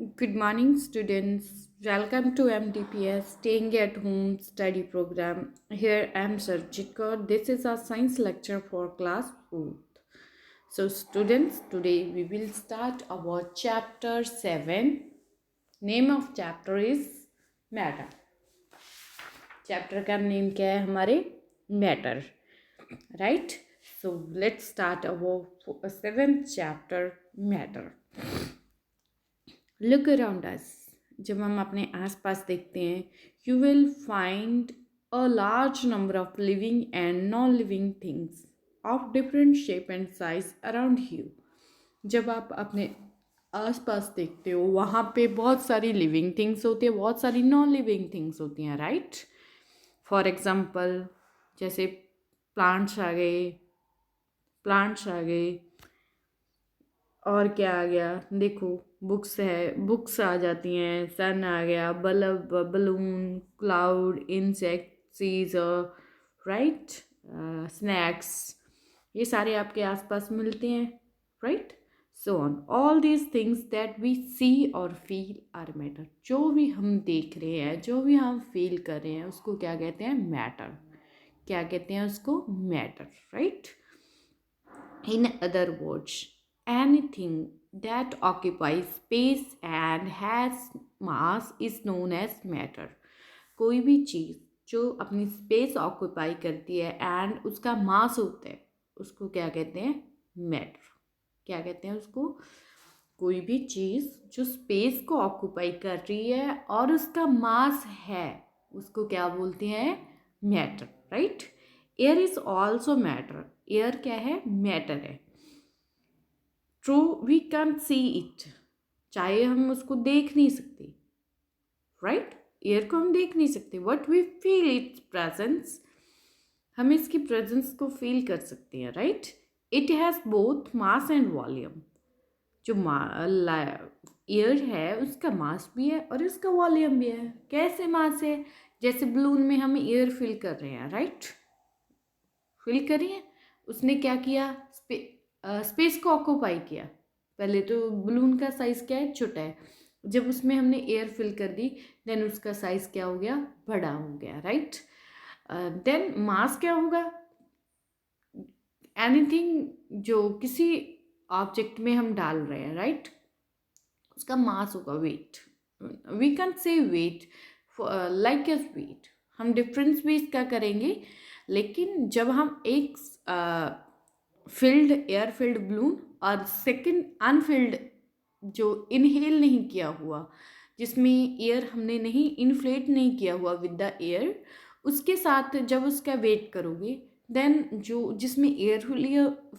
Good morning, students. Welcome to MDPS Staying at Home Study Program. Here I am Sarjit Kaur. This is our science lecture for class 4th. So, students, today we will start our chapter 7. Name of chapter is Matter. Chapter का name क्या है हमारे Matter. Right? So, let's start our 7th chapter Matter. Look around us. जब हम अपने आसपास देखते हैं you will find a large number of living and non living things of different shape and size around you. जब आप अपने आसपास देखते हो वहाँ पे बहुत सारी लिविंग थिंग्स होती है, बहुत सारी नॉन लिविंग थिंग्स होती हैं, राइट। फॉर एग्जाम्पल जैसे प्लांट्स आ गए और क्या आ गया, देखो बुक्स आ जाती हैं, सन आ गया, bulb, balloon, cloud, insect, scissor, right, snacks, ये सारे आपके आसपास मिलते हैं, right. So on all these things that we see और फील आर मैटर। जो भी हम देख रहे हैं, जो भी हम फील कर रहे हैं, उसको क्या कहते हैं? मैटर। क्या कहते हैं उसको? Matter, right. In other words, anything that occupies space and has mass is known as matter. कोई भी चीज़ जो अपनी स्पेस ऑक्यूपाई करती है एंड उसका मास होता है, उसको क्या कहते हैं? मैटर। क्या कहते हैं उसको? कोई भी चीज़ जो स्पेस को ऑक्यूपाई कर रही है और उसका मास है, उसको क्या बोलते हैं? Matter, right. Air is also matter. Air क्या है? मैटर है। True, we can see it, चाहे हम उसको देख नहीं सकते, राइट। एयर को हम देख नहीं सकते, but we feel its presence. हम इसकी प्रेजेंस को फील कर सकते हैं, right. It has both mass and volume. जो एयर है उसका मास भी है और उसका वॉल्यूम भी है। कैसे मास है? जैसे बलून में हम एयर फिल कर रहे हैं, राइट, फिल करिए। उसने क्या किया? स्पेस को ऑक्यूपाई किया। पहले तो बलून का साइज क्या है? छोटा है। जब उसमें हमने एयर फिल कर दी देन उसका साइज क्या हो गया? बड़ा हो गया, राइट। देन मास क्या होगा? एनीथिंग जो किसी ऑब्जेक्ट में हम डाल रहे हैं, राइट, उसका मास होगा weight. We can say weight like as weight. हम डिफरेंस भी इसका करेंगे, लेकिन जब हम एक फिल्ड एयर फिल्ड बलून और सेकंड अनफिल्ड जो इनहेल नहीं किया हुआ, जिसमें एयर हमने नहीं इन्फ्लेट नहीं किया हुआ विद द एयर, उसके साथ जब उसका वेट करोगे देन जो जिसमें एयर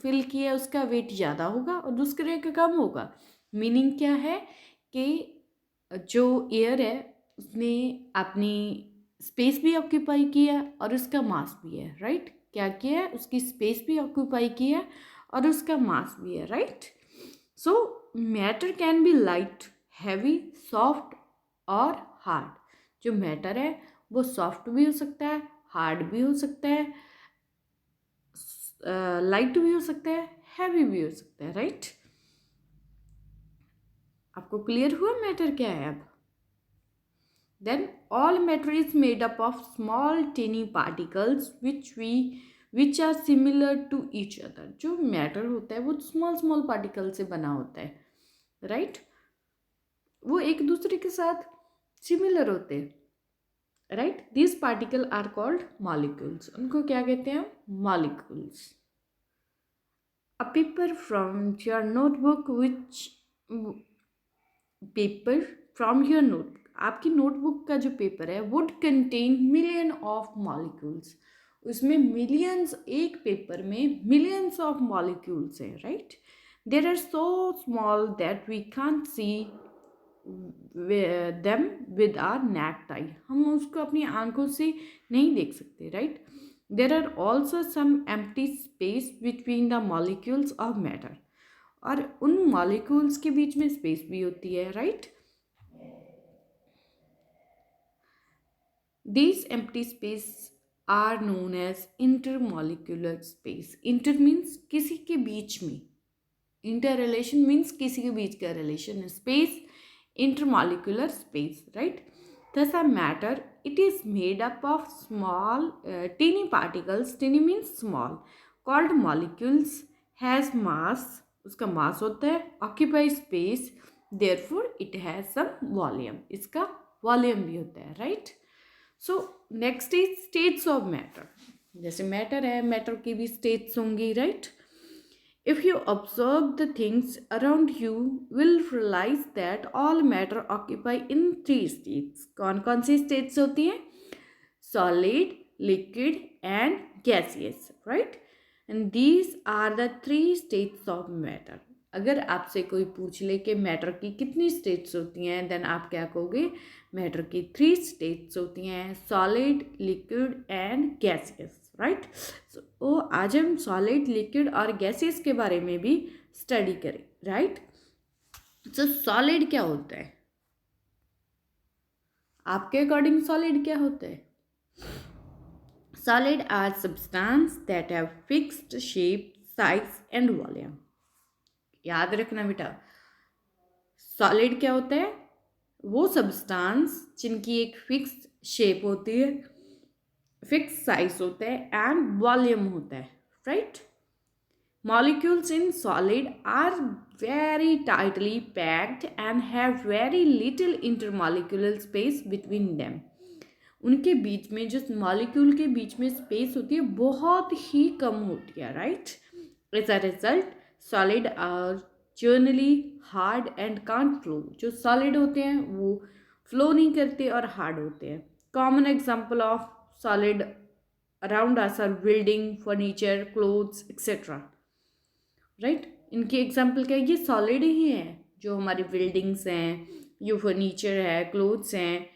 फिल किया उसका वेट ज़्यादा होगा और दूसरे का कम होगा। मीनिंग क्या है कि जो एयर है उसने अपनी स्पेस भी ऑक्यूपाई किया और उसका मास भी है, राइट। क्या किया है? उसकी स्पेस भी ऑक्यूपाई किया है और उसका मास भी है, right. So matter can be light, heavy, soft और हार्ड। जो मैटर है वो सॉफ्ट भी हो सकता है, हार्ड भी हो सकता है, लाइट भी हो सकता है, हैवी भी हो सकता है, राइट। आपको क्लियर हुआ मैटर क्या है अब? Then all matter is made up of small tiny particles which are similar to each other. जो मैटर होता है वो स्मॉल स्मॉल पार्टिकल से बना होता है, राइट। वो एक दूसरे के साथ सिमिलर होते हैं, right. This particle are called molecules. उनको क्या कहते हैं? Molecules. A paper from your notebook which paper from your notebook, आपकी नोटबुक का जो पेपर है would contain million of molecules. उसमें मिलियंस, एक पेपर में मिलियंस ऑफ मॉलिक्यूल्स हैं, right. There are so small that we can't see them with our naked eye. हम उसको अपनी आंखों से नहीं देख सकते, right. There are also some empty space between the molecules of matter, और उन मॉलिक्यूल्स के बीच में स्पेस भी होती है, right. These empty space are known as intermolecular space. Inter means किसी के बीच में, इंटर रिलेशन मीन्स किसी के बीच का रिलेशन है, space intermolecular space, right? Thus a matter, it is made up of small teeny particles, teeny means small, called molecules, has mass, उसका mass होता है, occupy space, therefore it has some volume, इसका volume भी होता है, right? So next is states of matter. जैसे matter है, matter की भी states होंगी, right? If you observe the things around you, will realize that all matter occupy in three states. कौन कौन सी states होती हैं? Solid, liquid and gaseous, right? And these are the three states of matter. अगर आपसे कोई पूछ ले कि मैटर की कितनी स्टेट्स होती हैं, देन आप क्या कहोगे? मैटर की 3 स्टेट्स होती हैं, solid, liquid and gaseous, right? So आज हम सॉलिड, लिक्विड और गैसियस के बारे में भी स्टडी करें, राइट? सो सॉलिड क्या होता है? आपके अकॉर्डिंग सॉलिड क्या होता है? Solid are substances that have fixed shape, size and volume. याद रखना बेटा, सॉलिड क्या होता है? वो सब्सटेंस जिनकी एक फिक्स्ड शेप होती है, फिक्स साइज होता है एंड वॉल्यूम होता है, right? Molecules in solid are very tightly packed and have very little intermolecular space between them. उनके बीच में, जो मॉलिक्यूल के बीच में स्पेस होती है, बहुत ही कम होती है, right? As a result solid are generally hard and can't flow. जो सॉलिड होते हैं वो फ्लो नहीं करते और हार्ड होते हैं. Common example of solid around us are building, furniture, clothes etcetera, right? इनके एग्जाम्पल क्या है? ये सॉलिड ही है. जो हमारी बिल्डिंग्स हैं, ये फर्नीचर है, क्लोथ्स हैं,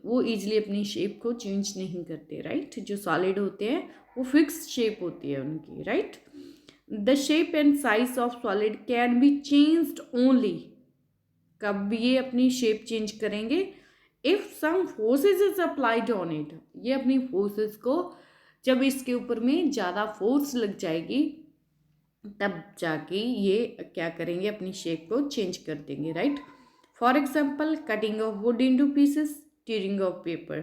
वो ईजिली अपनी शेप को चेंज नहीं करते, राइट? जो सॉलिड होते हैं वो फिक्स्ड शेप होती है उनकी, right? The shape and size of solid can be changed only. कब ये अपनी शेप चेंज करेंगे? If some forces is applied on it. ये अपनी फोर्सेस को, जब इसके ऊपर में ज़्यादा फोर्स लग जाएगी, तब जाके ये क्या करेंगे? अपनी शेप को चेंज कर देंगे, right? For example cutting of would into pieces, tearing of paper.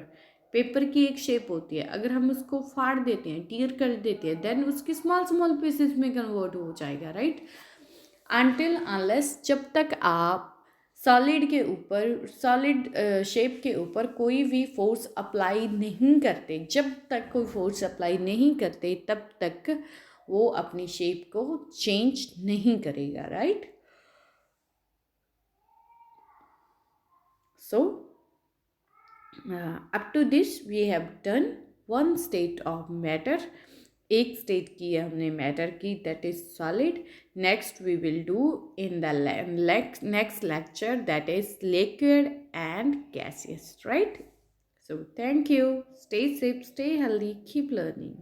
Paper की एक शेप होती है, अगर हम उसको फाड़ देते हैं, टीयर कर देते हैं, देन उसके स्मॉल स्मॉल पीसेस में कन्वर्ट हो जाएगा, राइट? अनटिल अनलेस, जब तक आप सॉलिड के ऊपर, सॉलिड शेप के ऊपर कोई भी फोर्स अप्लाई नहीं करते, जब तक कोई फोर्स अप्लाई नहीं करते, तब तक वो अपनी शेप को चेंज नहीं करेगा, right? So up to this we have done one state of matter. एक स्टेट की है हमने मैटर की, that is solid. Next we will do in the next lecture, that is liquid and gaseous, right? So thank you. Stay safe, stay healthy, keep learning.